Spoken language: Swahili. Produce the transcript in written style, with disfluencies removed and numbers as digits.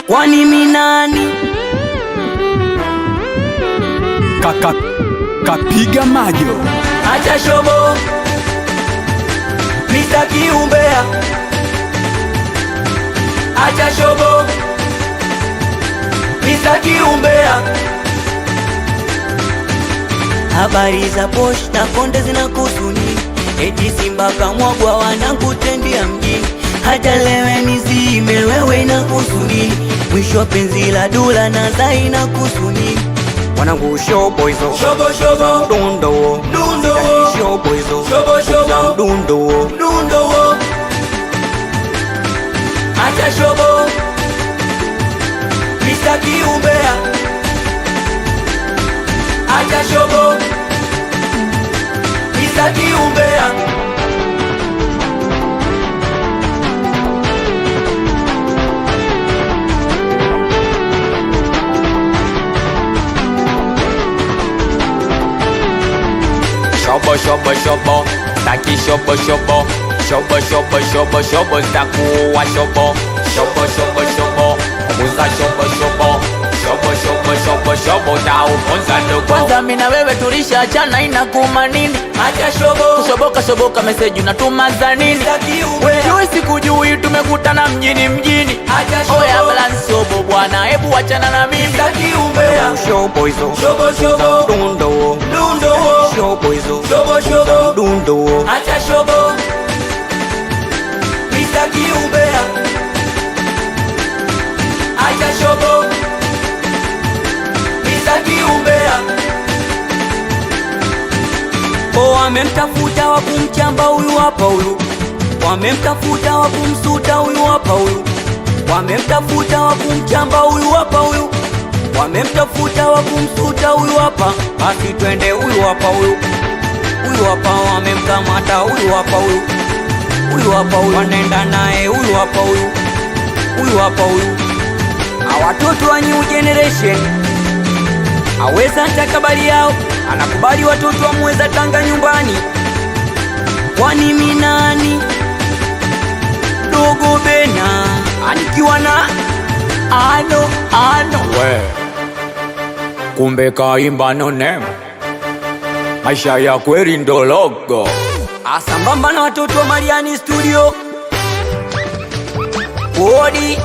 Kwani mimi nani? Kapiga majo. Acha shobo, Mr. Kiumbea. Acha shobo, Mr. Kiumbea. Habari za posta konde zinakuhusu nini? Eti Simba kamwagwa wanakutendia mjini. Hata lewe nizime wewe inakuhusu nini? Mwisho penzi la Dula na Zai inakuhusu nini? Wanangu shobo hizo, Shobo shobo, dundo dundo, shobo hizo, shobo shobo, dundo dundo. Acha shobo, Mr. Kiumbea. Acha shobo, Mr. Kiumbea. Shobo shobo shobo, taki shobo shobo, shobo shobo shobo shobo, takuwa shobo, shobo shobo shobo, muza shobo shobo, shobo shobo shobo shobo, tauponza ndugu. Kwanza mimi na wewe tulishaachana, inakuuma nini? Acha shobo, Shoboka shoboka message unatuma za nini? Mr. Kiumbea. Wewe sikujui tumekutana mjini. Acha shobo, Oya balance shobo bwana, hebu achana na mimi. Mr. Kiumbea. shobo hizo, Shobo shobo, dundo dundo, shobo hizo, shobo shobo, dundo acha shobo, Mr. Kiumbea. Acha shobo, Mr. Kiumbea. Oh, wamemtafuta wa kumchamba huyu hapa huyu, wamemtafuta wa kumsuta huyu hapa huyu, wamemtafuta wa kumchamba huyu hapa huyu, wamemtafuta wa kumsuta huyu hapa. Basi twende huyu hapa huyu, huyu hapa wamemkamata huyu hapa huyu, huyu hapa huyu wanaenda naye huyu hapa huyu, huyu hapa huyu. Watoto wa new generation aweza ntakabali yao, anakubali watoto wa Muheza Tanga nyumbani. Kwani mimi nani? Dogo Bena anikiwa na ano We, kumbe kaimba no name, maisha ya kweli ndo logo. asambamba na watoto wa Mariani studio. Odi